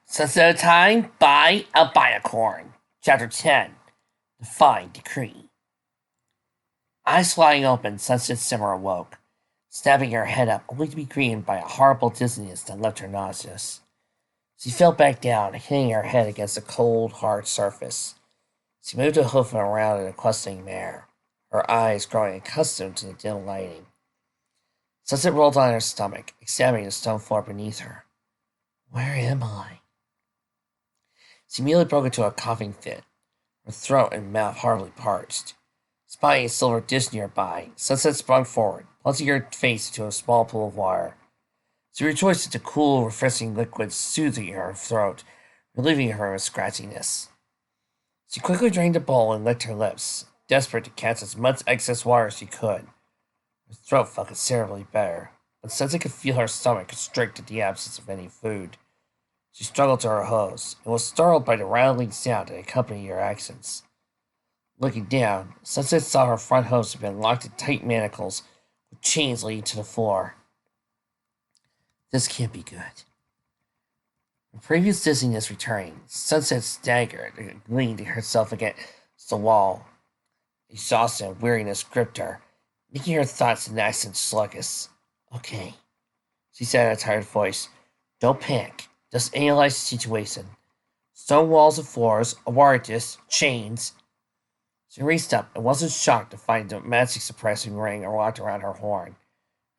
Sunset Time by Albinacorn. Chapter 10 Defying Decree. Eyes flying open, Sunset Simmer awoke, snapping her head up, only to be greeted by a horrible dizziness that left her nauseous. She fell back down, hitting her head against a cold, hard surface. She moved her hoof around in a questing mare, her eyes growing accustomed to the dim lighting. Sunset rolled on her stomach, examining the stone floor beneath her. Where am I? She immediately broke into a coughing fit, her throat and mouth horribly parched. Spying a silver dish nearby, Sunset sprung forward, plunging her face into a small pool of water. She rejoiced at the cool, refreshing liquid soothing her throat, relieving her of scratchiness. She quickly drained the bowl and licked her lips, desperate to catch as much excess water as she could. Her throat felt considerably better, but Sunset could feel her stomach constrict at the absence of any food. She struggled to her hose, and was startled by the rattling sound that accompanied her accents. Looking down, Sunset saw her front hose had been locked in tight manacles, with chains leading to the floor. This can't be good. Her previous dizziness returning, Sunset staggered and leaned herself against the wall. Exhaustion and weariness gripped her, making her thoughts and accents sluggish. Okay, she said in a tired voice. Don't panic. Just analyze the situation. Stone walls and floors, a wire disc, chains. She raced up and wasn't shocked to find the magic suppressing ring locked around her horn.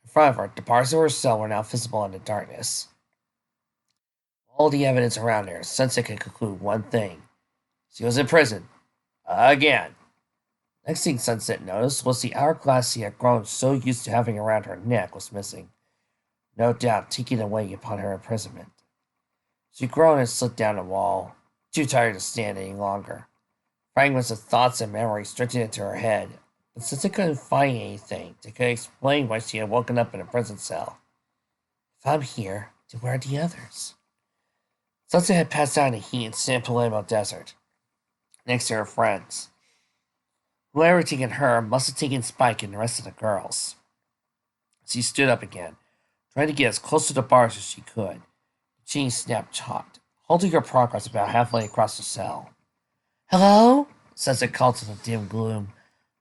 In front of her, the bars of her cell were now visible in the darkness. All the evidence around her, Sunset could conclude one thing. She was in prison. Again. Next thing Sunset noticed was the hourglass she had grown so used to having around her neck was missing, no doubt taking away upon her imprisonment. She groaned and slid down the wall, too tired to stand any longer. Fragments of thoughts and memories drifted into her head, but since it couldn't find anything that could explain why she had woken up in a prison cell. If I'm here, then where are the others? Sunset had passed out in the heat in San Palamo Desert, next to her friends. Whoever had taken her must have taken Spike and the rest of the girls. She stood up again, trying to get as close to the bars as she could. Chain snapped taut, halting her progress about halfway across the cell. Hello? Sunset called to the dim gloom.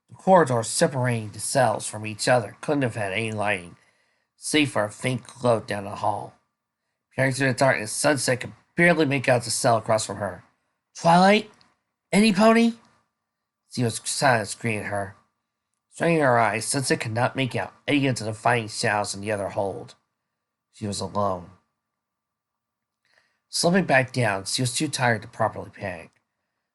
The corridors separating the cells from each other couldn't have had any lighting, save for a faint glow down the hall. Peering through the darkness, Sunset could barely make out the cell across from her. Twilight? Any pony? She was silent, screaming at her. Straining her eyes, Sunset could not make out any of the defining shadows in the other hold. She was alone. Slumping back down, she was too tired to properly panic.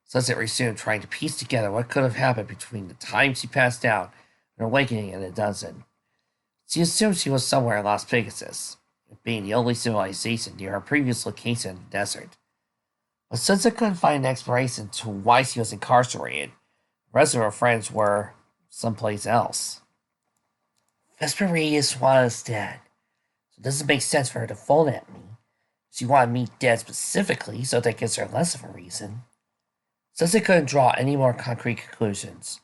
Sunset resumed trying to piece together what could have happened between the time she passed out and her awakening in a dozen. She assumed she was somewhere in Las Pegasus, it being the only civilization near her previous location in the desert. But Sunset couldn't find an explanation to why she was incarcerated. The rest of her friends were someplace else. Vesperius wanted us dead, so it doesn't make sense for her to phone at me. She wanted me dead specifically, so that gives her less of a reason. Sunset couldn't draw any more concrete conclusions.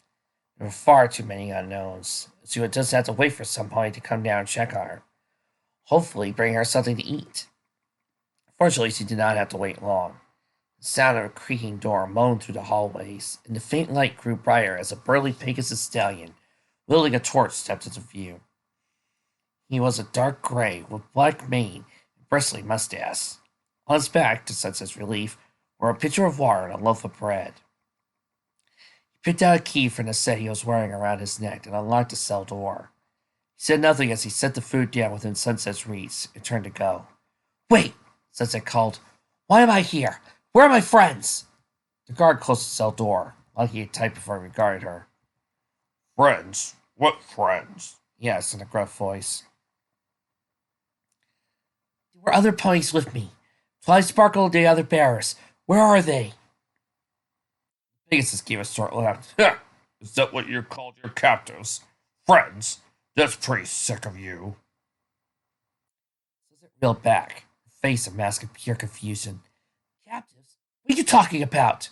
There were far too many unknowns. She would just have to wait for somebody to come down and check on her. Hopefully bring her something to eat. Fortunately, she did not have to wait long. The sound of a creaking door moaned through the hallways, and the faint light grew brighter as a burly Pegasus stallion, wielding a torch, stepped into view. He was a dark gray with black mane and bristly mustache. On his back, to Sunset's relief, were a pitcher of water and a loaf of bread. He picked out a key from the set he was wearing around his neck and unlocked the cell door. He said nothing as he set the food down within Sunset's reach and turned to go. Wait, Sunset called. Why am I here? Where are my friends? The guard closed the cell door, locking it tight before he regarded her. Friends? What friends? He asked in a gruff voice. There were other ponies with me. Twilight Sparkle and the other bearers. Where are they? Pegasus gave a short laugh. Is that what you called your captives? Friends? That's pretty sick of you. Sunset reeled back, her face a mask of pure confusion. Captives? What are you talking about?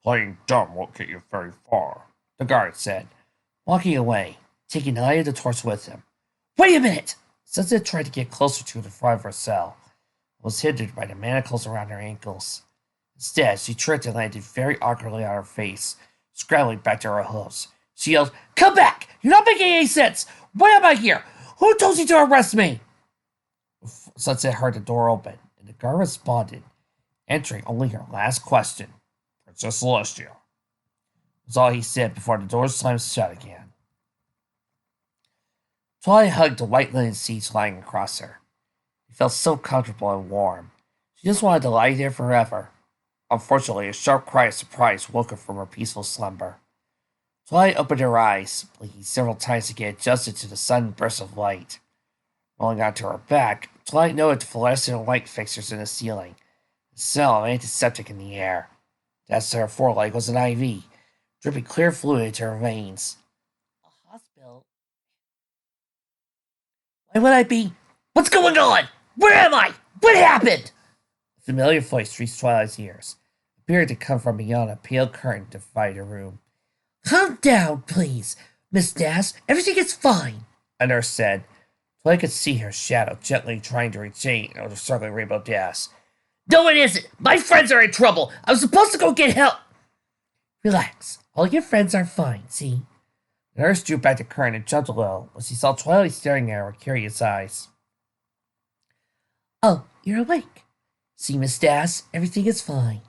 Playing dumb won't get you very far, the guard said, walking away, taking the light of the torch with him. Wait a minute! Sunset tried to get closer to the front of her cell, was hindered by the manacles around her ankles. Instead, she tripped and landed very awkwardly on her face, scrambling back to her hooves. She yelled, "Come back! You're not making any sense! Why am I here? Who told you to arrest me?" Sunset heard the door open, and the guard responded, answering only her last question. "Princess Celestia," was all he said before the door slammed shut again. Twilight hugged the white linen sheets lying across her. It felt so comfortable and warm. She just wanted to lie there forever. Unfortunately, a sharp cry of surprise woke her from her peaceful slumber. Twilight opened her eyes, blinking several times to get adjusted to the sudden burst of light. Rolling onto her back, Twilight noted the fluorescent light fixtures in the ceiling, the smell of antiseptic in the air. Next to her foreleg was an IV, dripping clear fluid into her veins. A hospital? Why would I be? What's going on? Where am I? What happened? A familiar voice reached Twilight's ears, appeared to come from beyond a pale curtain to divide the room. Calm down, please, Miss Das. Everything is fine, a nurse said. Twilight could see her shadow gently trying to retain the circling Rainbow Das. No, it isn't. My friends are in trouble. I was supposed to go get help. Relax. All your friends are fine, see? The nurse drew back the curtain and jumped a little when she saw Twilight staring at her with curious eyes. Oh, you're awake. See, Miss Das, everything is fine.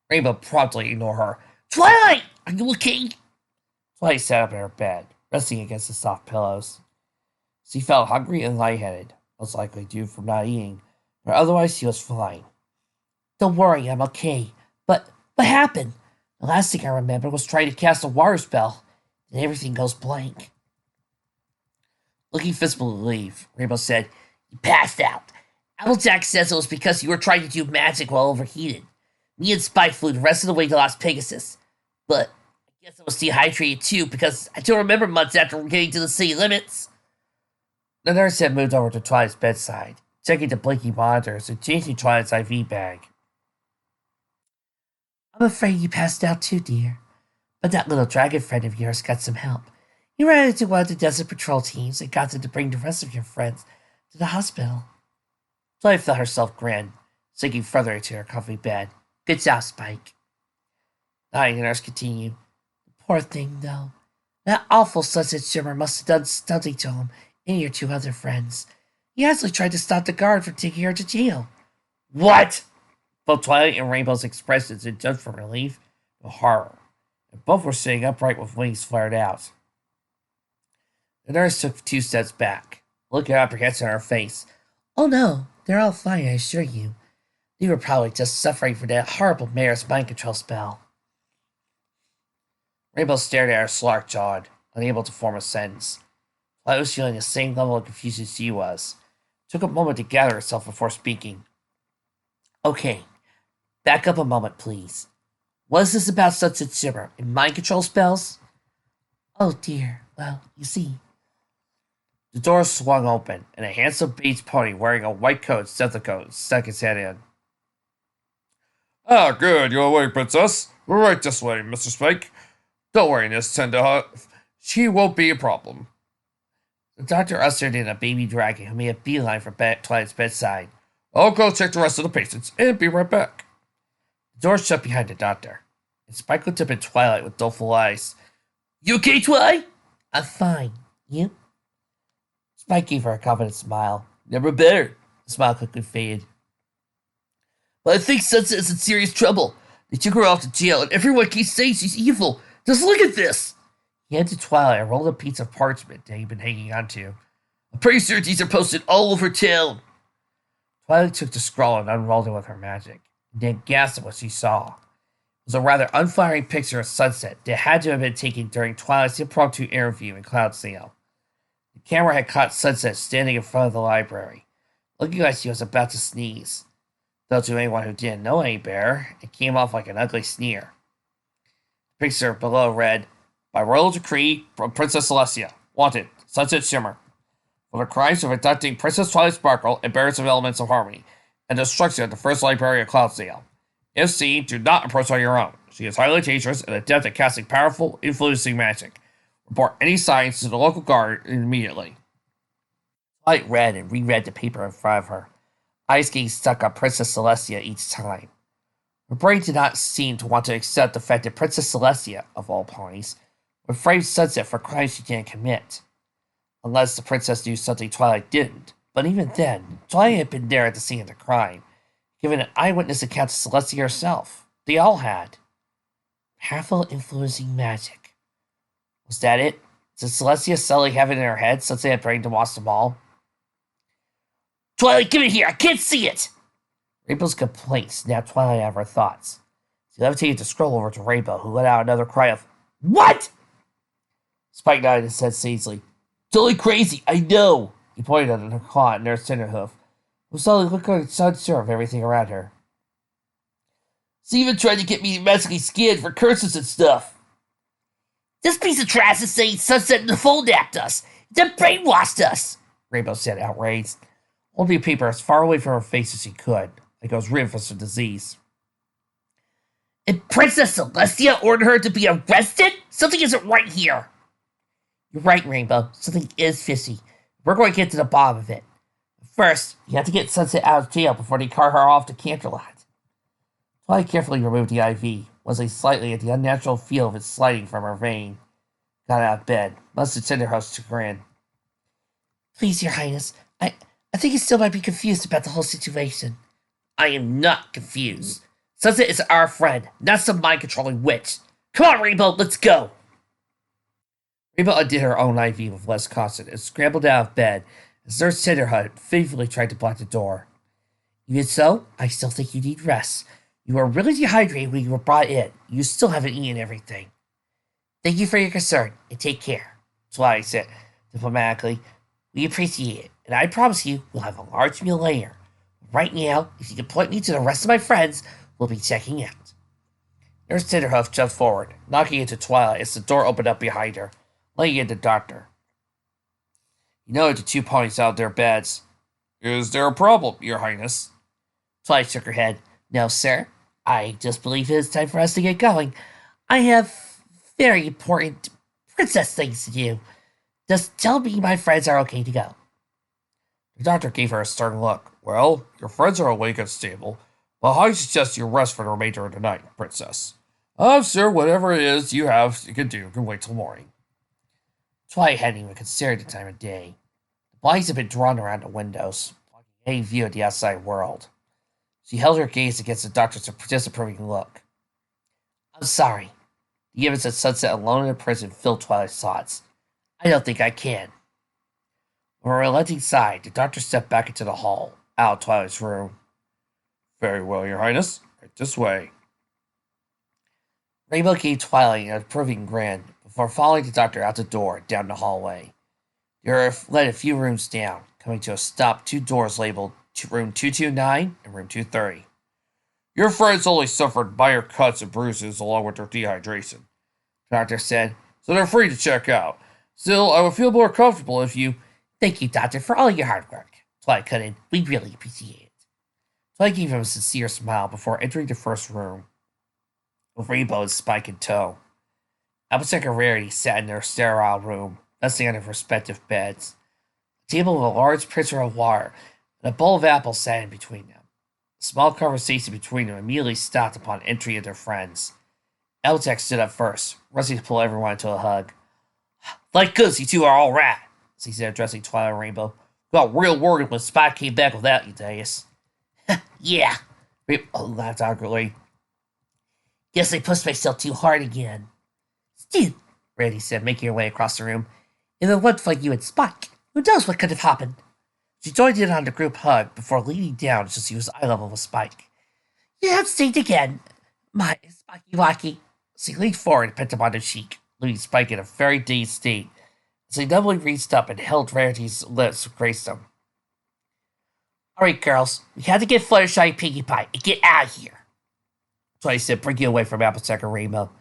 Rainbow promptly ignored her. Twilight! Are you okay? Twilight sat up in her bed, resting against the soft pillows. She felt hungry and lightheaded, most likely due from not eating, but otherwise she was fine. Don't worry, I'm okay. But what happened? The last thing I remember was trying to cast a water spell, and everything goes blank. Looking visibly relieved, Rainbow said, You passed out. Applejack says it was because you were trying to do magic while overheated. Me and Spike flew the rest of the way to Las Pegasus. But I guess I was dehydrated too, because I don't remember much after getting to the city limits. The nurse had moved over to Twilight's bedside, checking the blinking monitors and changing Twilight's IV bag. I'm afraid you passed out too, dear. But that little dragon friend of yours got some help. He ran into one of the desert patrol teams and got them to bring the rest of your friends to the hospital. Twilight felt herself grin, sinking further into her comfy bed. Good job, Spike. The nurse continued. The poor thing, though. That awful Sunset Shimmer must have done something to him and your two other friends. He actually tried to stop the guard from taking her to jail. What? Both Twilight and Rainbow's expressions had jumped from relief to horror, and both were sitting upright with wings flared out. The nurse took 2 steps back, looking apprehensive on her face. Oh no, they're all fine, I assure you. They were probably just suffering from that horrible mayor's mind control spell. Rainbow stared at her slack-jawed, unable to form a sentence. Twilight was feeling the same level of confusion she was. It took a moment to gather herself before speaking. Okay, back up a moment, please. What is this about Sunset Shimmer and mind control spells? Oh dear, well, you see. The door swung open, and a handsome beige pony wearing a white coat stuck his head in. Ah, good, you're awake, Princess. We're right this way, Mr. Spike. Don't worry, Miss Tender. She won't be a problem. The doctor ushered in a baby dragon who made a beeline for Twilight's bedside. I'll go check the rest of the patients and be right back. The door shut behind the doctor, and Spike looked up at Twilight with doleful eyes. You okay, Twilight? I'm fine. You? Spike gave her a confident smile. Never better. The smile quickly faded. But I think Sunset is in serious trouble. They took her off to jail, and everyone keeps saying she's evil. Just look at this. He handed Twilight a roll of piece of parchment that he'd been hanging onto. I'm pretty sure these are posted all over town. Twilight took the scroll and unrolled it with her magic, and then gasped at what she saw. It was a rather unflattering picture of Sunset that had to have been taken during Twilight's impromptu interview in Cloudsdale. The camera had caught Sunset standing in front of the library, looking like she was about to sneeze. Though to anyone who didn't know any better, it came off like an ugly sneer. The picture below read, By royal decree from Princess Celestia, wanted, Sunset Shimmer, for the crimes of abducting Princess Twilight Sparkle and bearers of elements of harmony, and destruction of the first library of Cloudsdale. If seen, do not approach on your own. She is highly dangerous and adept at casting powerful, influencing magic. Report any signs to the local guard immediately. Twilight read and reread the paper in front of her, eyes getting stuck on Princess Celestia each time. Her brain did not seem to want to accept the fact that Princess Celestia, of all ponies, would frame Sunset for crimes she didn't commit. Unless the princess knew something Twilight didn't. But even then, Twilight had been there at the scene of the crime, given an eyewitness account to Celestia herself. They all had. Powerful influencing magic. Was that it? Did Celestia suddenly have it in her head since they had brain to watch them all? Twilight, give it here! I can't see it! Rainbow's complaint snapped Twilight out of her thoughts. She levitated the scroll over to Rainbow, who let out another cry of, "What?" Spike nodded his head sagely. Totally crazy, I know! He pointed at her claw at Nurse Tenderhoof, who suddenly looked like unsure of everything around her. She even tried to get me magically scanned for curses and stuff. This piece of trash is saying Sunset and the fold at us. They brainwashed us, Rainbow said, outraged, holding the paper as far away from her face as she could, like it was rid of some disease. And Princess Celestia ordered her to be arrested? Something isn't right here. You're right, Rainbow. Something is fishy. We're going to get to the bottom of it. First, you have to get Sunset out of jail before they cart her off to Canterlot. Twilight carefully removed the IV, whistling slightly at the unnatural feel of it sliding from her vein. Got out of bed, much to Tenderhoof's chagrin. Please, Your Highness, I think you still might be confused about the whole situation. I am not confused. Sunset is our friend, not some mind-controlling witch. Come on, Rainbow, let's go! Rainbow undid her own IV with less caution and scrambled out of bed as Nurse Tenderhoof faithfully tried to block the door. Even so, I still think you need rest. You were really dehydrated when you were brought in. You still haven't eaten everything. Thank you for your concern, and take care, Twilight said diplomatically. We appreciate it, and I promise you we'll have a large meal later. Right now, if you can point me to the rest of my friends, we'll be checking out. Nurse Tenderhoof jumped forward, knocking into Twilight as the door opened up behind her, letting in the doctor. You know the two ponies out of their beds. Is there a problem, Your Highness? Twilight shook her head. No, sir. I just believe it is time for us to get going. I have very important princess things to do. Just tell me my friends are okay to go. The doctor gave her a stern look. Well, your friends are awake and stable, but I suggest you rest for the remainder of the night, Princess. Sir, whatever it is you can wait till morning. Twilight hadn't even considered the time of day. The blinds had been drawn around the windows, blocking any view of the outside world. She held her gaze against the doctor's disapproving look. I'm sorry. The image of Sunset alone in a prison filled Twilight's thoughts. I don't think I can. With a relenting sigh, the doctor stepped back into the hall, out of Twilight's room. Very well, Your Highness. Right this way. Rainbow gave Twilight an approving grin before following the doctor out the door down the hallway. They led a few rooms down, coming to a stop, two doors labeled Room 229 and Room 230. Your friends only suffered minor cuts and bruises along with their dehydration, the doctor said, so they're free to check out. Still, I would feel more comfortable if you... Thank you, Doctor, for all your hard work. Twilight cut in. We really appreciate it. Twilight gave him a sincere smile before entering the first room, with Rainbow and Spike in tow. Applejack and Rarity sat in their sterile room, resting on their respective beds. A table with a large pitcher of water and a bowl of apples sat in between them. A small conversation between them immediately stopped upon entry of their friends. Applejack stood up first, rushing to pull everyone into a hug. Thank goodness you two are all right, he said, addressing Twilight and Rainbow. Got real worried when Spike came back without you, Deus. Yeah, Rainbow laughed awkwardly. Guess I pushed myself too hard again. Still, Randy said, making her way across the room. If it wasn't for you and Spike, who knows what could have happened? She joined in on the group hug before leaning down so she was eye level with Spike. You have seen again, my Spikey Wacky. She leaned forward and pet him on the cheek, leaving Spike in a very dazed state, as he doubly reached up and held Rarity's lips to grace them. All right, girls, we have to get Fluttershy and Pinkie Pie and get out of here. Twilight said, bringing away from Applejack and Rainbow.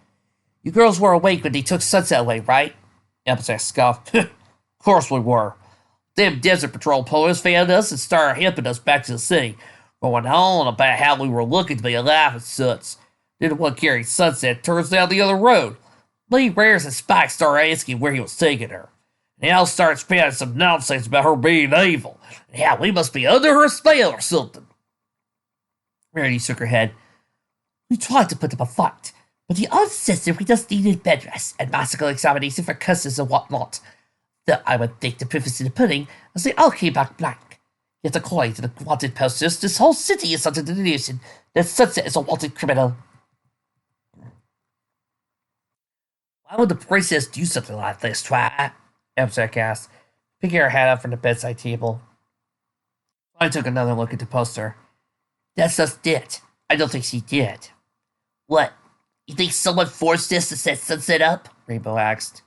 You girls were awake when they took Sunset away, right? Applejack scoffed. Of course we were. Them Desert Patrol ponies found us and started helping us back to the city, going on about how we were looking to be alive and such. Then the one carrying Sunset turns down the other road. Lee Rares and Spike started asking where he was taking her. And Al starts spouting some nonsense about her being evil. Yeah, we must be under her spell or something. Rarity shook her head. We tried to put up a fight, but the odds says that we just needed bed rest and medical examination for curses and whatnot. Though I would think the proof is in the pudding, as they all came back blank. Yet according to the wanted posters, this whole city is under the delusion that Sunset is a wanted criminal. Why would the princess do something like this, Twilight? Abstract asked, picking her hat up from the bedside table. I took another look at the poster. That's just it. I don't think she did. What? You think someone forced this to set Sunset up? Rainbow asked.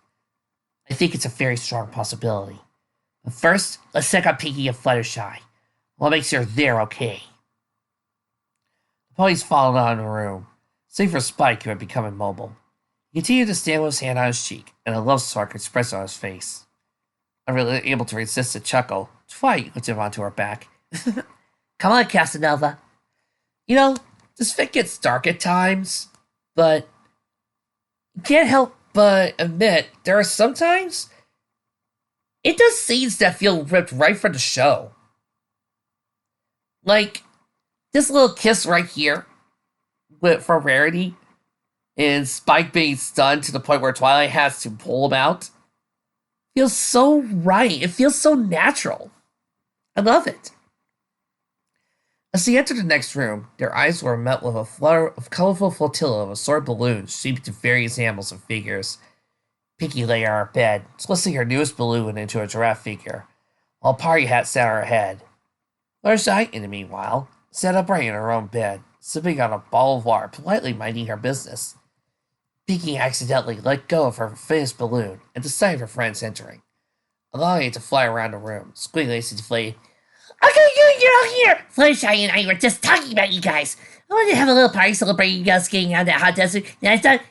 I think it's a very strong possibility. But first, let's check on Pinkie and Fluttershy. We'll make sure they're okay. The ponies followed on in the room, save for Spike, who had become immobile. He continued to stand with his hand on his cheek, and a love-struck expression on his face. Unable able to resist a chuckle, Twilight looked him onto her back. Come on, Casanova. You know, this fic gets dark at times, but you can't help but admit there are sometimes it does scenes that feel ripped right from the show. Like this little kiss right here from Rarity and Spike being stunned to the point where Twilight has to pull him out feels so right. It feels so natural. I love it. As they entered the next room, their eyes were met with a flutter of colorful flotilla of assorted balloons shaped into various animals and figures. Pinkie lay on her bed, twisting her newest balloon into a giraffe figure, while a party hat sat on her head. Fluttershy, in the meanwhile, sat upright in her own bed, sipping on a ball of water, politely minding her business. Pinkie accidentally let go of her finished balloon at the sight of her friends entering, allowing it to fly around the room, squiggling as it deflated. Okay, you're all here! Fluttershy and I were just talking about you guys. I wanted to have a little party celebrating you guys getting out of that hot desert, and I thought,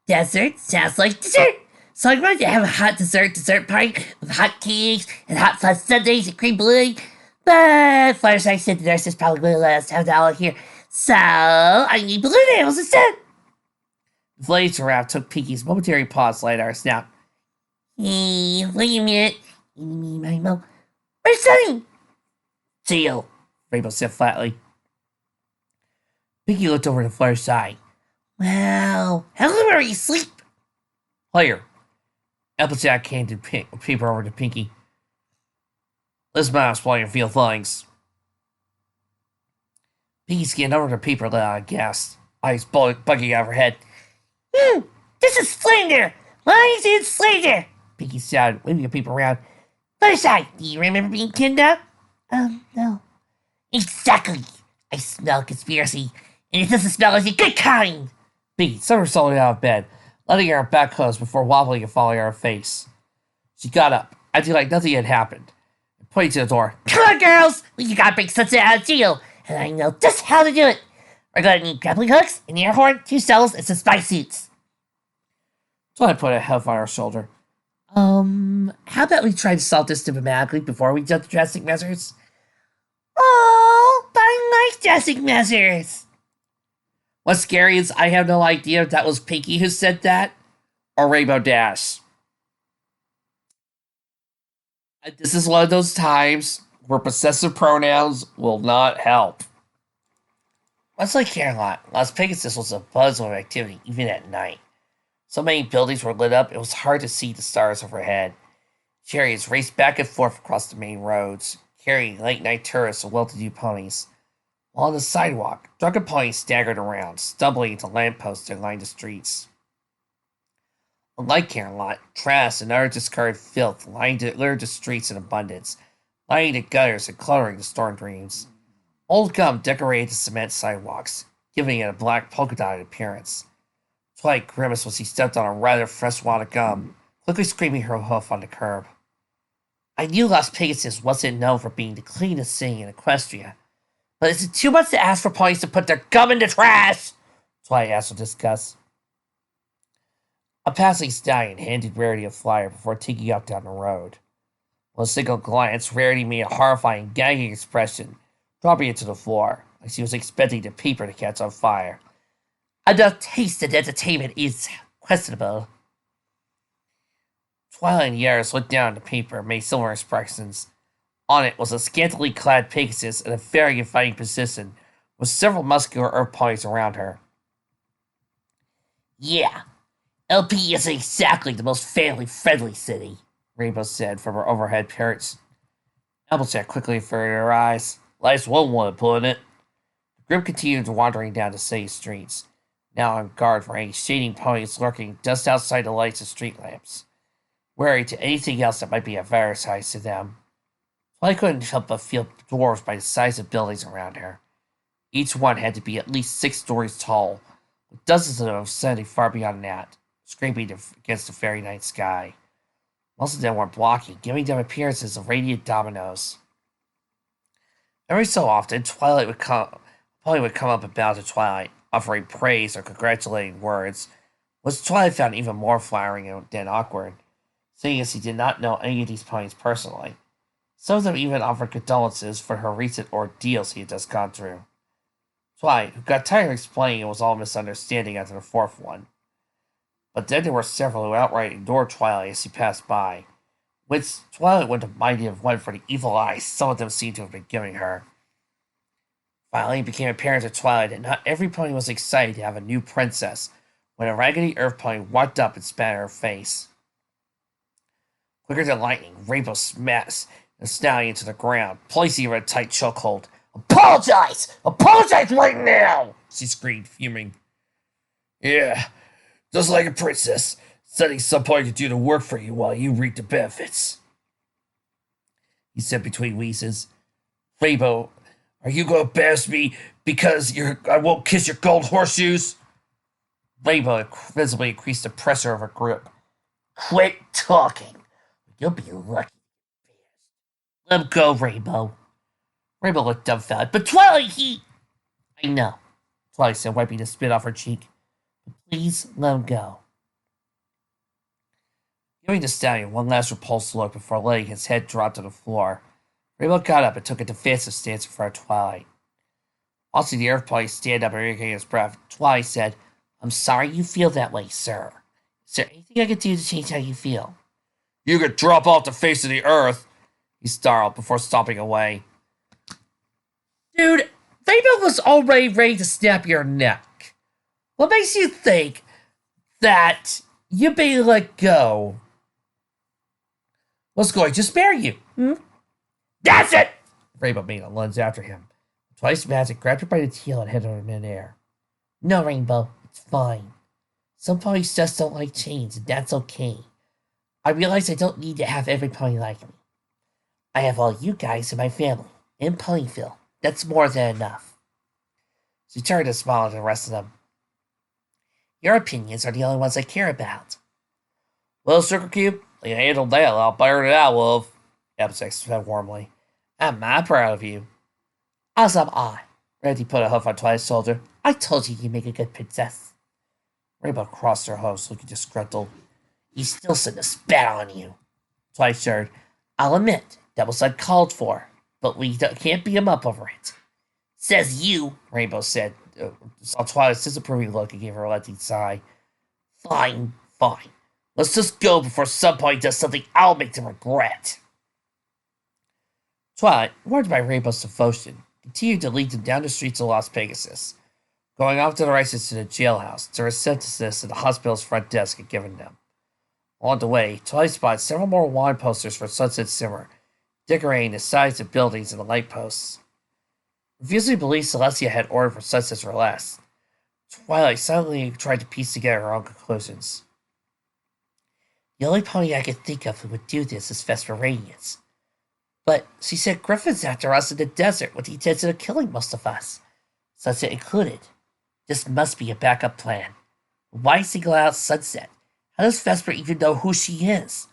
desert sounds like dessert. So I wanted to have a hot dessert party with hot cakes and hot fudge sundaes and cream pudding. But Fluttershy said the nurses probably wouldn't let us have that all here. So I need balloon animals instead. The flayed giraffe took Pinkie's momentary pause later and snapped. Hey, wait a minute. Where's Sunny? Seal, Rainbow said flatly. Pinkie looked over to Fluttershy. Wow, how long are you asleep? Here. Applejack handed paper over to Pinkie. This mouse while you feel things. Pinkie scanned over the paper aghast, eyes bugging out of her head. This is Slender! Why is it Slender? Pinkie shouted, waving the paper around. Fluttershy, do you remember being kidnapped? No. Exactly. I smell conspiracy, and it doesn't smell like a good kind. Pinkie somersaulted out of bed, letting her back hose before wobbling and falling on her face. She got up, acting like nothing had happened, and pointed to the door. Come on, girls! You gotta break Sunset out of jail, and I know just how to do it. We're gonna need grappling hooks, an air horn, 2 shells, and some spy suits. So I put a head on her shoulder. How about we try to solve this diplomatically before we jump to drastic measures? Oh, but I like drastic measures. What's scary is I have no idea if that was Pinkie who said that, or Rainbow Dash. This is one of those times where possessive pronouns will not help. Much like Camelot, Las Pegasus was a buzz of activity even at night. So many buildings were lit up, it was hard to see the stars overhead. Chariots raced back and forth across the main roads, carrying late-night tourists and well-to-do ponies. While on the sidewalk, drunken ponies staggered around, stumbling into lampposts that lined the streets. Unlike Camelot, trash and other discarded filth littered the streets in abundance, lining the gutters and cluttering the storm drains. Old gum decorated the cement sidewalks, giving it a black polka-dotted appearance. Twilight grimaced as he stepped on a rather fresh wad of gum, quickly scraping her hoof on the curb. I knew Las Pegasus wasn't known for being the cleanest city in Equestria, but is it too much to ask for ponies to put their gum in the trash? Twilight asked with disgust. A passing stallion handed Rarity a flyer before taking up down the road. With a single glance, Rarity made a horrifying, gagging expression, dropping it to the floor, like she was expecting the paper to catch on fire. Enough taste and entertainment is questionable. Twilight and Yaris looked down at the paper and made similar expressions. On it was a scantily clad Pegasus in a very inviting position, with several muscular earth ponies around her. Yeah, LP isn't exactly the most family-friendly city, Rainbow said from her overhead perch. Applejack quickly averted her eyes. Life's one way of putting it. The group continued wandering down the city streets, now on guard for any shading ponies lurking just outside the lights of street lamps, wary to anything else that might be advertised to them. I couldn't help but feel dwarfed by the size of buildings around her. Each one had to be at least 6 stories tall, with dozens of them extending far beyond that, scraping against the very night sky. Most of them were blocky, giving them appearances of radiant dominoes. Every so often, Pony would come up and bow to Twilight, offering praise or congratulating words, which Twilight found even more flattering than awkward, seeing as he did not know any of these ponies personally. Some of them even offered condolences for her recent ordeals he had just gone through. Twilight, who got tired of explaining it was all a misunderstanding after the 4th one. But then there were several who outright ignored Twilight as she passed by, which Twilight wouldn't have minded if one for the evil eyes some of them seemed to have been giving her. Finally, it became apparent to Twilight that not every pony was excited to have a new princess when a raggedy earth pony walked up and spat in her face. Quicker than lightning, Rainbow smashed the stallion to the ground, placing her in a tight chokehold. Apologize! Apologize right now! She screamed, fuming. Yeah, just like a princess, setting somebody to do the work for you while you reap the benefits. He said between wheezes. Rainbow, are you going to bash me because I won't kiss your gold horseshoes? Rainbow visibly increased the pressure of her grip. Quit talking. You'll be lucky. Let him go, Rainbow. Rainbow looked dumbfounded. But Twilight, I know, Twilight said, wiping the spit off her cheek. But please let him go. Giving the stallion one last repulsed look before letting his head drop to the floor, Rainbow got up and took a defensive stance in front of Twilight. Watching the earth pony stand up and regain his breath, Twilight said, I'm sorry you feel that way, sir. Is there anything I can do to change how you feel? You could drop off the face of the earth, he snarled before stomping away. Dude, Rainbow was already ready to snap your neck. What makes you think that you may let go was going to spare you? That's it! Rainbow made a lunge after him. Twice Magic grabbed her by the tail and held her in midair. No, Rainbow, it's fine. Some ponies just don't like change, and that's okay. I realize I don't need to have every pony like me. I have all you guys in my family, in Ponyville. That's more than enough. She turned and smiled at the rest of them. Your opinions are the only ones I care about. Well, Sugar Cube, you handled that a lot better than I would have, Applejack said warmly. I'm mighty proud of you. As am I. Randy put a hoof on Twilight's shoulder. I told you you'd make a good princess. Rainbow crossed her host, looking disgruntled. He still shouldn't have spat on you. Twilight shuddered. I'll admit, that was uncalled for, but we can't beat him up over it. Says you, Rainbow said. Saw Twilight's disapproving look and gave her a lengthy sigh. Fine. Let's just go before some point does something I'll make them regret. Twilight, warned by Rainbow's devotion, continued to lead them down the streets of Las Pegasus, going off to the right to the jailhouse, to receptionist at the hospital's front desk had given them. On the way, Twilight spotted several more wand posters for Sunset Simmer, decorating the sides of buildings and the light posts. Refusing to believe Celestia had ordered for Sunset's less, Twilight silently tried to piece together her own conclusions. The only pony I could think of who would do this is Vesper Radiance. But she said Griffin's after us in the desert with the intention of killing most of us, Sunset included. This must be a backup plan. Why single out Sunset? How does Vesper even know who she is?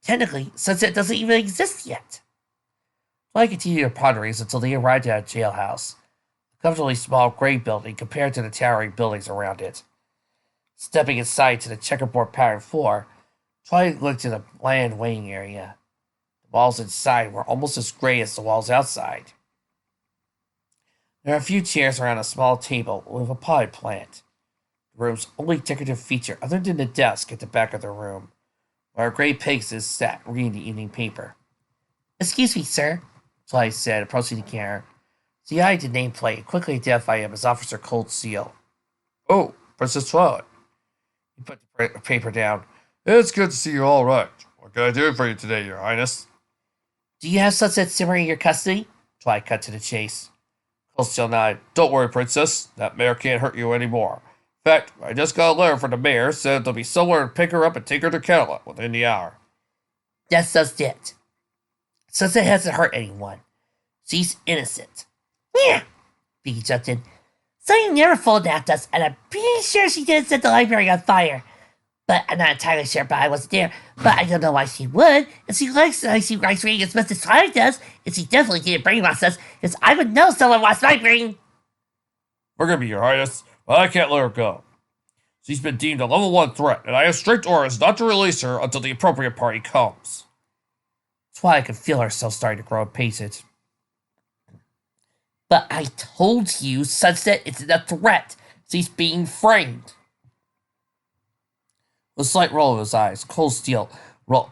Technically, Sunset doesn't even exist yet. Twilight continued her ponderings until they arrived at a jailhouse, a comfortably small gray building compared to the towering buildings around it. Stepping inside to the checkerboard patterned floor, Twilight looked at the bland waiting area. The walls inside were almost as gray as the walls outside. There are a few chairs around a small table with a potted plant. The room's only decorative feature other than the desk at the back of the room, Our gray Pegasus sat reading the evening paper. Excuse me, sir, Twilight said, approaching the counter. She eyed the nameplate and quickly identified him as Officer Cold Steel. Oh, Princess Twilight. He put the paper down. It's good to see you all right. What can I do for you today, Your Highness? Do you have Sunset Simmer in your custody? Twilight cut to the chase. Cold Steel nodded. Don't worry, Princess. That mare can't hurt you anymore. In fact, I just got a letter from the mayor, said there'll be somewhere to pick her up and take her to Camelot within the hour. That's just it. Sunset hasn't hurt anyone. She's innocent. Yeah, Vicky jumped in. So you never fooled us, and I'm pretty sure she didn't set the library on fire. But I'm not entirely sure, but I wasn't there. But I don't know why she would. If she likes reading as much as Twilight does, and she definitely didn't brainwash us, because I would know someone wants my brain. Forgive me, Your Highness, but I can't let her go. She's been deemed a level 1 threat, and I have strict orders not to release her until the appropriate party comes. Twilight could feel herself starting to grow impatient. But I told you, Sunset isn't a threat. She's being framed. With a slight roll of his eyes, Cold Steel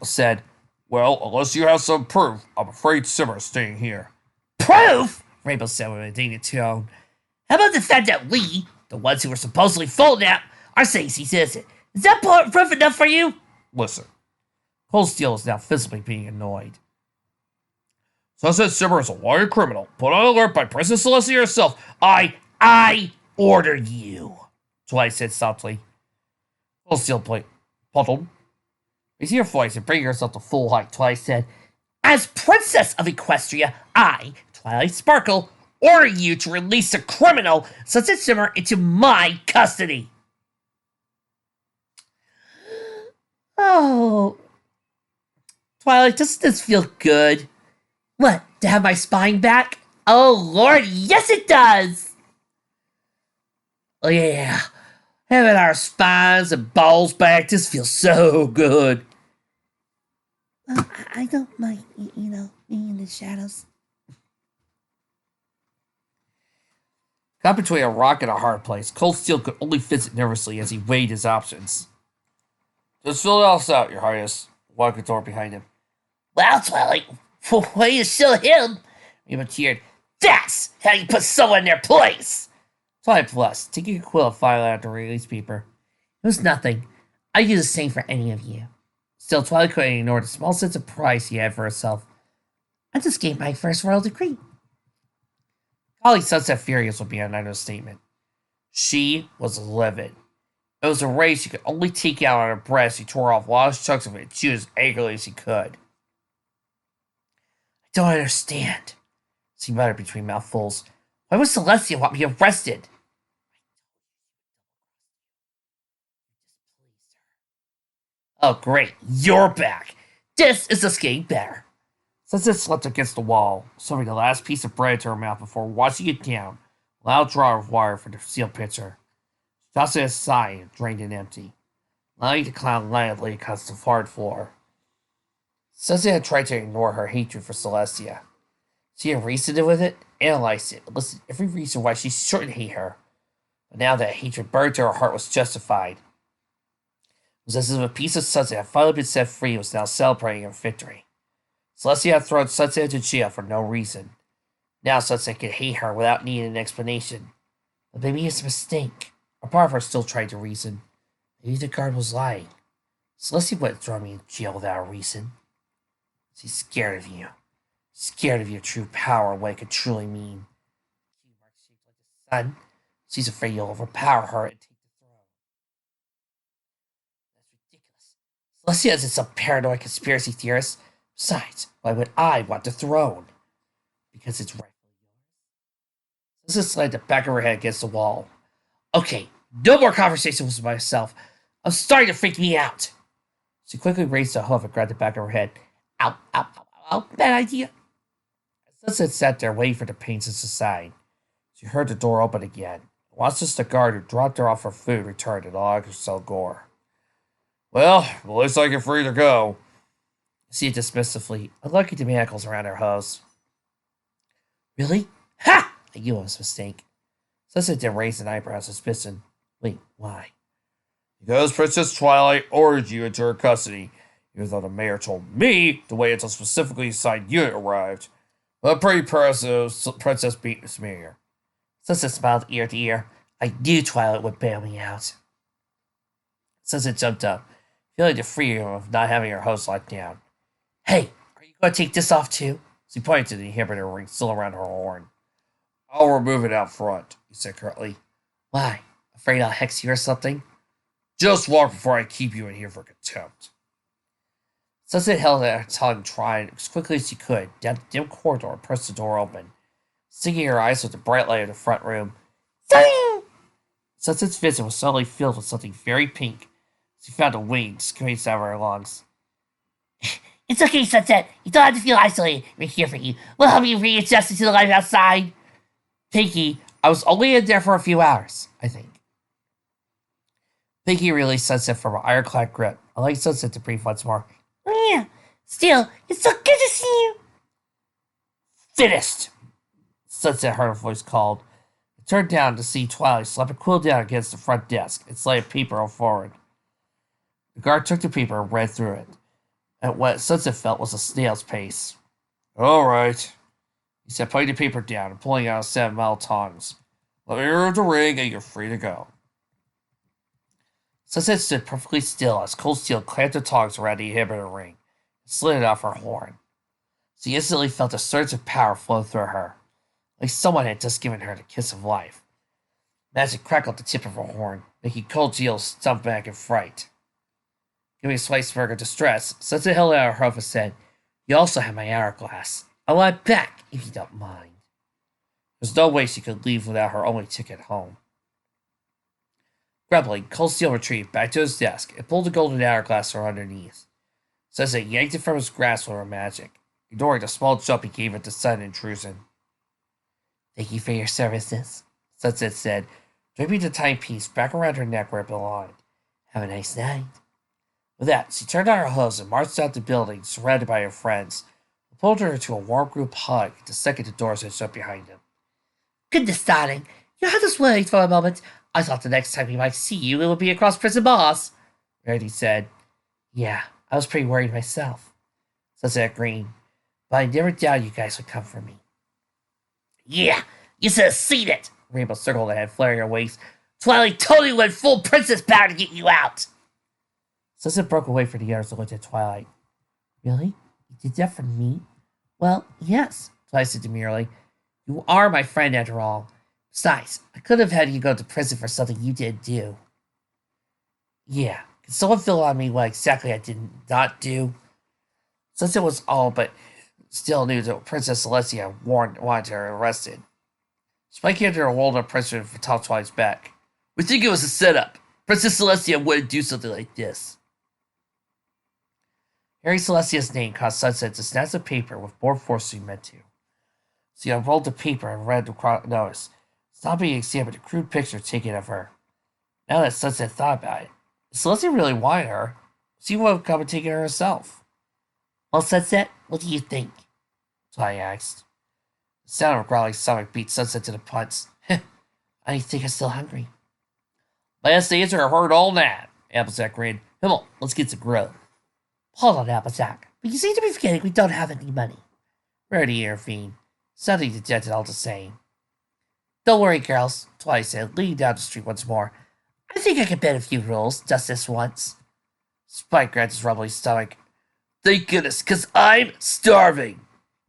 said, Well, unless you have some proof, I'm afraid Simmer's staying here. Proof? Rainbow said with an indignant tone. How about the fact that we, the ones who were supposedly folding out, are saying she's innocent? Is that proof enough for you? Listen. Cold Steel is now physically being annoyed. Sunset Simmer is a wanted criminal, put on alert by Princess Celestia herself. I order you, Twilight said softly. Cold Steel puzzled. Raising her voice and bringing herself to full height, Twilight said, As Princess of Equestria, I, Twilight Sparkle, order you to release the criminal Sunset Simmer into my custody. Oh. Twilight, doesn't this feel good? What, to have my spine back? Oh, Lord, yes it does! Oh, yeah. Having our spines and balls back just feels so good. I don't mind, being in the shadows. Caught between a rock and a hard place, Cold Steel could only fidget nervously as he weighed his options. Just fill us out, Your Highness. Walk the door behind him. Well, Twilight, way to show him! Rainbow cheered. That's how you put someone in their place! Twilight Plus, taking a quill and file out the release paper. It was nothing. I'd do the same for any of you. Still, Twilight couldn't ignore the small sense of pride she had for herself. I just gave my first royal decree. Calling Sunset furious would be an understatement. She was livid. It was a rage she could only take out on her breast. She tore off large chunks of it and chewed as angrily as she could. I don't understand, she muttered between mouthfuls. Why would Celestia want me arrested? Oh, great. You're back. This is just getting better. Sunset slept against the wall, serving the last piece of bread to her mouth before washing it down. A loud draw of water from the sealed pitcher. She tossed it aside and drained it empty, allowing it to climb lightly across the hard floor. Sunset had tried to ignore her hatred for Celestia. She had reasoned with it, analyzed it, and listed every reason why she shouldn't hate her. But now that hatred burned to her heart was justified. It was as if a piece of Sunset had finally been set free and was now celebrating her victory. Celestia had thrown Sunset into jail for no reason. Now Sunset could hate her without needing an explanation. But maybe it's a mistake. A part of her still tried to reason. Maybe the guard was lying. Celestia wouldn't throw me in jail without a reason. She's scared of you. Scared of your true power and what it could truly mean. She marks shaped like the sun. She's afraid you'll overpower her and take the throne. That's ridiculous. Celestia isn't some paranoid conspiracy theorist. Besides, why would I want the throne? Because it's rightfully yours. Celestia slammed the back of her head against the wall. Okay, no more conversations with myself. I'm starting to freak me out. She quickly raised her hoof and grabbed the back of her head. Ow, ow, ow, ow, bad idea. Sunset sat there waiting for the pain to subside. She heard the door open again. Watched as the guard who dropped her off her food returned and allowed her to sell gore. Well, at least I get free to go. She dismissively, unlucky the manacles around her hose. Really? Ha! I knew it was a mistake. Sunset then raised an eyebrow suspicion. Wait, why? Because Princess Twilight ordered you into her custody. even though the mayor told me to wait until specifically assigned unit arrived. But pretty impressive, Princess Smear. Sunset smiled ear to ear. I knew Twilight would bail me out. Sunset jumped up, feeling the freedom of not having her host locked down. Hey, are you going to take this off too? She pointed to the inhibitor ring still around her horn. I'll remove it out front, he said curtly. Why? Afraid I'll hex you or something? Just walk before I keep you in here for contempt. Sunset held her tongue, trying as quickly as she could down the dim corridor and pressed the door open, stinging her eyes with the bright light of the front room. Zing! Sunset's vision was suddenly filled with something very pink. She found a wing squeezed out of her lungs. It's okay, Sunset. You don't have to feel isolated. We're here for you. We'll help you readjust to the life outside. Pinky, I was only in there for a few hours, I think. Pinky released Sunset from her ironclad grip, allowing Sunset to breathe once more. Yeah, still, it's so good to see you. Finished! Sunset heard her voice called. It turned down to see Twilight slap a quill down against the front desk and slide a paper forward. The guard took the paper and read through it, at what Sunset felt was a snail's pace. All right, he said, putting the paper down and pulling out a set of metal tongs. Let me remove the ring and you're free to go. Sunset stood perfectly still as cold steel clamped the tongs around the inhibitor ring and slid it off her horn. She instantly felt a surge of power flow through her, like someone had just given her the kiss of life. Magic crackled the tip of her horn, making cold Jill stump back in fright. Giving a slight smirk of distress, Sunset held out her hoof and said, You also have my hourglass. I want it back, if you don't mind. There's no way she could leave without her only ticket home. Grumbling, Cold Steel retreated back to his desk and pulled the golden hourglass from underneath. Sunset yanked it from his grasp with her magic, ignoring the small jump he gave at the sudden intrusion. Thank you for your services, Sunset said, draping the timepiece back around her neck where it belonged. Have a nice night. With that, she turned on her hose and marched out the building, surrounded by her friends, and pulled her into a warm group hug the second the doors had shut behind him. Goodness, darling, you had us worried for a moment. I thought the next time we might see you, it would be across prison bars, Rarity said. Yeah, I was pretty worried myself, Sunset agreed, but I never doubted you guys would come for me. Yeah, you should have seen it, Rainbow circled ahead, flaring her wings. Twilight totally went full princess power to get you out. Sunset broke away from the others and looked at Twilight. Really? You did that for me? Well, yes, Twilight said demurely. You are my friend after all. Besides, I could have had you go to prison for something you didn't do. Yeah, can someone fill on me what exactly I did not do? Sunset was all but still knew that Princess Celestia wanted her arrested. Spike handed her a rolled up pressure for top Twilight's back. We think it was a setup. Princess Celestia wouldn't do something like this. Harry Celestia's name caused Sunset to snatch the paper with more force than he meant to. She unrolled the paper and read the notice, stopping to examine a crude picture taken of her. Now that Sunset thought about it, if Celestia really wanted her, she would have come and taken her herself. Well, Sunset, what do you think? Twilight asked. The sound of a growling stomach beat Sunset to the punch. I think I'm still hungry. Last answer I heard all night, Applejack grinned. Come on, let's get some grub. Hold on, Applejack, but you seem to be forgetting we don't have any money. Rarity intervened, sounding dejected all the same. Don't worry, girls, Twilight said, leading down the street once more. I think I can bend a few rules, just this once. Spike grabbed his rumbling stomach. Thank goodness, 'cause I'm starving.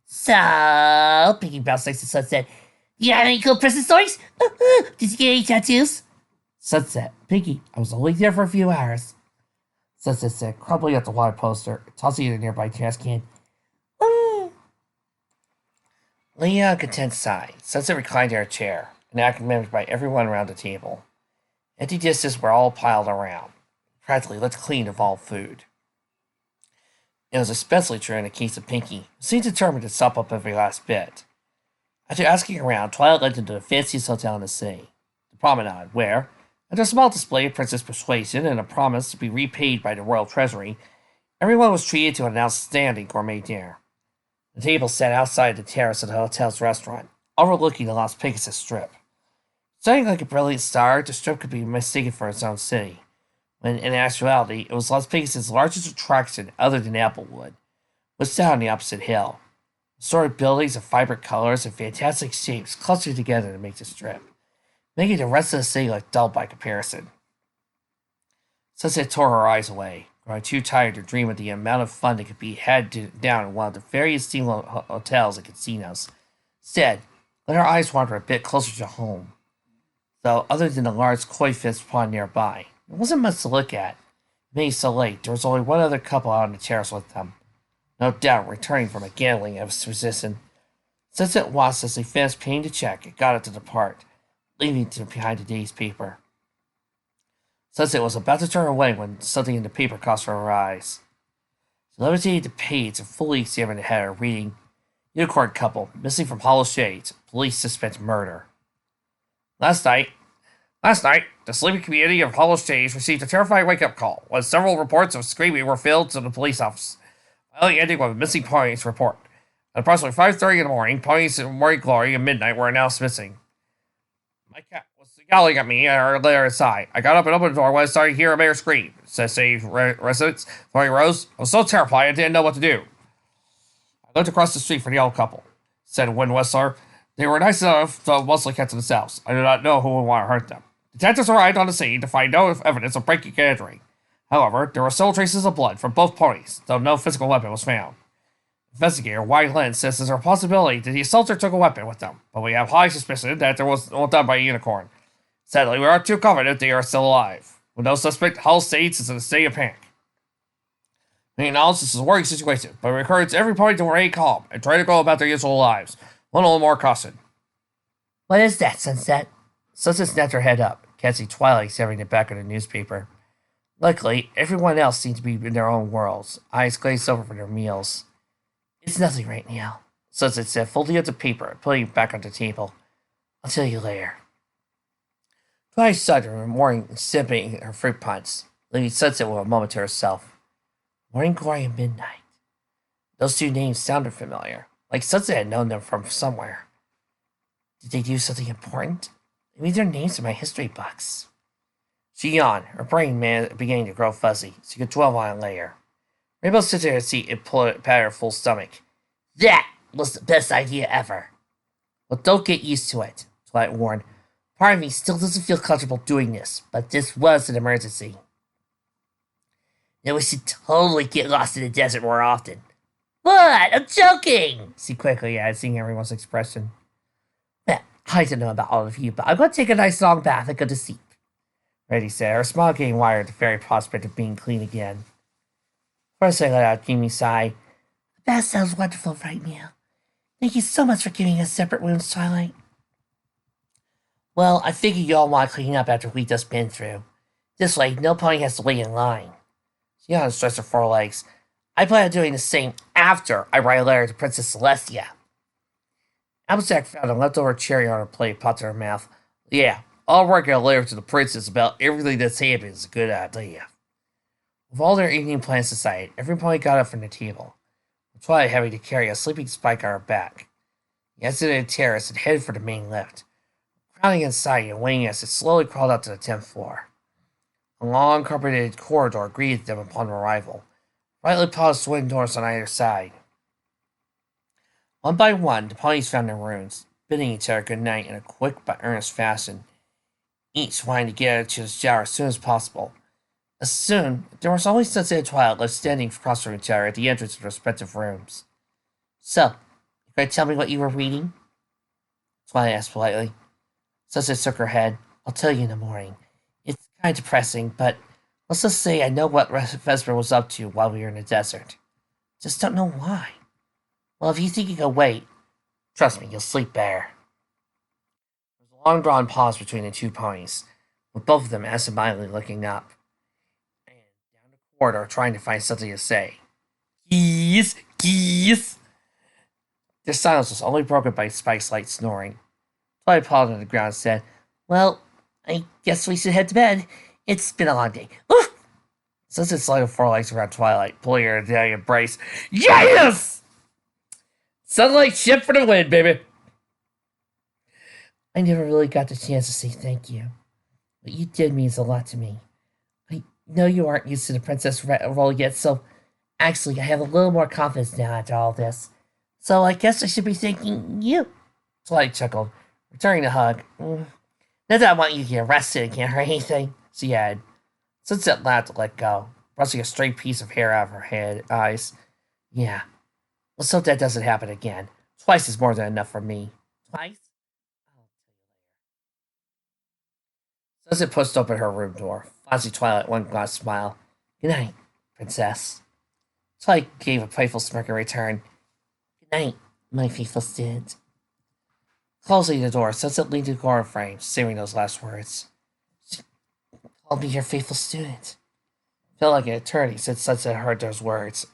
So, Pinky bounced next to Sunset. Do you have any cool prison stories? Did you get any tattoos? Sunset, Pinky, I was only there for a few hours. Sunset said, crumbling up the water poster, tossing it in a nearby trash can. Leaning on a content sigh, Sunset reclined in her chair, an act mimicked by everyone around the table. Empty dishes were all piled around, practically licked clean of all food. It was especially true in the case of Pinky, who seemed determined to sop up every last bit. After asking around, Twilight led them to the fanciest hotel in the city, the Promenade, where, after a small display of princess persuasion and a promise to be repaid by the royal treasury, everyone was treated to an outstanding gourmet dinner. The table sat outside the terrace of the hotel's restaurant, overlooking the Las Pegasus Strip. Shining like a brilliant star, the strip could be mistaken for its own city, when in actuality it was Las Vegas' largest attraction other than Applewood, was down on the opposite hill. Historic buildings of vibrant colors and fantastic shapes clustered together to make the strip, making the rest of the city look dull by comparison. Sunset tore her eyes away, growing too tired to dream of the amount of fun that could be had down in one of the various steamboat hotels and casinos. Instead, let her eyes wander a bit closer to home. Though, other than the large koi fish pond nearby, there wasn't much to look at. Being so late, there was only one other couple out on the terrace with them, no doubt returning from a gambling expedition. Sunset watched as they finished paying the check and got up to depart, leaving them behind the day's paper. Sunset was about to turn away when something in the paper caught her eyes. She levitated the page and fully examined the header, reading, "Unicorn couple, missing from Hollow Shades. Police suspect murder." Last night, the sleeping community of Hollow Shades received a terrifying wake-up call when several reports of screaming were filled to the police office, finally ending with a missing ponies report. At approximately 5:30 in the morning, ponies in Morning Glory and Midnight were announced missing. My cat was yelling at me and later inside. I got up and opened the door when I started to hear a mare scream, says city residents. Tony Rose, I was so terrified I didn't know what to do. I looked across the street for the old couple, said Wynn Whistler. They were nice enough to mostly kept to themselves. I do not know who would want to hurt them. Detectives arrived on the scene to find no evidence of breaking and entering. However, there were still traces of blood from both ponies, though no physical weapon was found. Investigator Wyatt Lynn says there's a possibility that the assaulter took a weapon with them, but we have high suspicion that there was one done by a unicorn. Sadly, we are too confident they are still alive. With no suspect, Hull States is in a state of panic. We acknowledge this is a worrying situation, but we encourage every party to remain calm and try to go about their usual lives. One little more caution. What is that, Sunset? Sunset snapped her head up, catching Twilight examining the back of the newspaper. Luckily, everyone else seemed to be in their own worlds, eyes glazed over from their meals. It's nothing right now, Sunset said, folding up the paper and putting it back on the table. I'll tell you later. Twilight sighed and morning sipping her fruit punch, leaving Sunset with a moment to herself. Morning Glory and Midnight. Those two names sounded familiar, like Sunset had known them from somewhere. Did they do something important? Maybe their names in my history books. She yawned, her brain beginning to grow fuzzy, so she could dwell on it later. Rainbow sat in her seat and patted her full stomach. That was the best idea ever. Well, don't get used to it, Twilight warned. Part of me still doesn't feel comfortable doing this, but this was an emergency. Then we should totally get lost in the desert more often. What? I'm joking! She quickly added, seeing everyone's expression. Well, I don't know about all of you, but I'm going to take a nice long bath and go to sleep. Reddy said, her smile getting wider at the very prospect of being clean again. First, I let out a dreamy sigh. The bath sounds wonderful right now. Thank you so much for giving us separate rooms, Twilight. Well, I figured you all want to clean up after we just been through. This way, no pony has to wait in line. She stretched her forelegs. I plan on doing the same after I write a letter to Princess Celestia. Applejack found a leftover cherry on her plate, popped in her mouth. Yeah, I'll write a letter to the princess about everything that's happened is a good idea. With all their evening plans decided, everybody got up from the table, with Twilight having to carry a sleeping Spike on her back. He exited the terrace and headed for the main lift, crowding inside and waiting as it slowly crawled up to the 10th floor. A long carpeted corridor greeted them upon arrival, brightly polished swing doors on either side. One by one, the ponies found their rooms, bidding each other good night in a quick but earnest fashion, each wanting to get into the shower as soon as possible. As soon, there was only Sunset and Twilight left standing across from each other at the entrance of their respective rooms. So, you going to tell me what you were reading? Twilight asked politely. Sunset shook her head. I'll tell you in the morning. It's kind of depressing, but let's just say I know what Vesper was up to while we were in the desert. Just don't know why. Well, if you think you can wait, trust me, you'll sleep better. There was a long-drawn pause between the two ponies, with both of them absentmindedly looking up and down the corridor trying to find something to say. Geese! Geese! Their silence was only broken by Spike's light snoring. Twilight paused on the ground and said, Well, I guess we should head to bed. It's been a long day. Oof! Sunset slid her forelegs around Twilight, pulling her into the embrace. Yes! Sunlight ship for the win, baby! I never really got the chance to say thank you. What you did means a lot to me. I know you aren't used to the princess role yet, so actually I have a little more confidence now after all this. So I guess I should be thanking you. Twilight chuckled, returning the hug. Not that I want you to get arrested again or anything, she added. Sunset laughed to let go, brushing a stray piece of hair out of her eyes. Yeah, let's hope that doesn't happen again. Twice is more than enough for me. Twice? Sunset pushed open her room door, flashing Twilight one last smile. Good night, princess. Twilight gave a playful smirk in return. Good night, my faithful student. Closing the door, Sunset leaned to the door frame, saving those last words. I'll be your faithful student. Felt like an eternity since Sunset heard those words.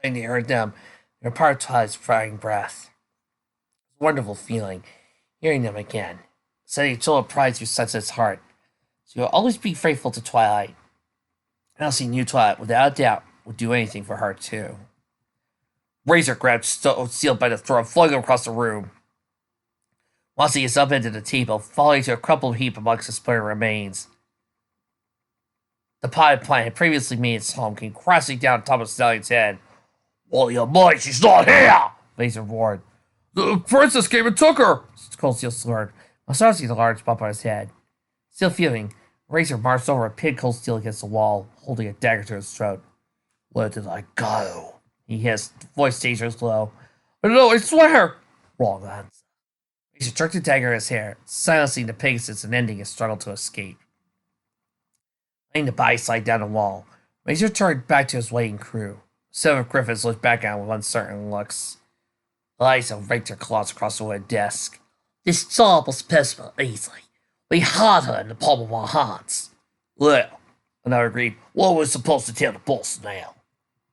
When they heard them, they were part of Twilight's frying breath. It was a wonderful feeling, hearing them again, sending a chill of pride through Sunset's heart. So you'll always be faithful to Twilight. And Elsie knew Twilight, without a doubt, would do anything for her, too. Razor grabbed Steel by the throat and flung him across the room. Once he is up into the table, falling to a crumpled heap amongst the splintered remains. The potted plant had previously made its home, came crashing down on top of Stallion's head. Well, your mind, she's not here! Razor roared. The princess came and took her! Cold Steel slurred, massaging the large bump on his head. Still fuming, Razor marched over and pinned Cold Steel against the wall, holding a dagger to his throat. Where did I go? He hissed, voice dangerous low. No, I swear! Wrong answer. Razor jerked the dagger in his hair, silencing the Pegasus and ending his struggle to escape. Letting the body slide down the wall, Razor turned back to his waiting crew. Seven Griffins looked back at him with uncertain looks. Eliza raked her claws across the wood desk. This job was possible easily. We had her in the palm of our hands. Well, another agreed. What was supposed to tell the boss now?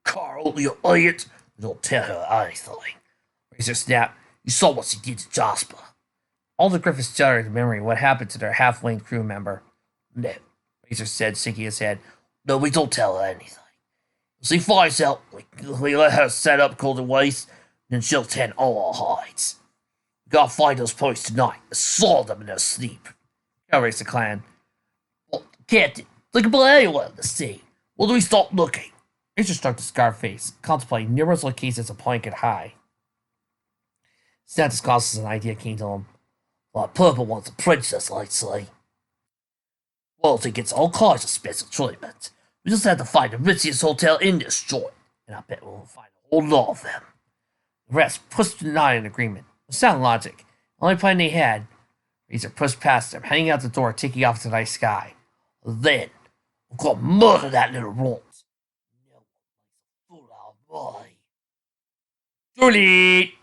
Carl, you idiot! Don't tell her anything. Razor snapped. You saw what she did to Jasper. All the Griffins shuddered in memory of what happened to their half-winged crew member. No, Razor said, shaking his head. No, we don't tell her anything. If she finds out, we let her set up Golden Waste, then she'll tend all our hides. We gotta find those boys tonight and saw them in their sleep. Raised the clan. Well, Captain, they can play anyone in the sea. When do we stop looking? Razor struck the scarred face, contemplating numerous locations a point could hide. Santa's Claus as an idea came to him. Well, Purple wants a princess, I'd say. Royalty gets all kinds of special treatment. We just have to find the richest hotel in this joint, and I bet we'll find a whole lot of them. The rest pushed the nod in agreement. With sound logic, the only plan they had, Razor pushed past them, heading out the door, taking off to the night sky. Then, we're gonna murder that little runt. No one likes a fool out of boy. Julie!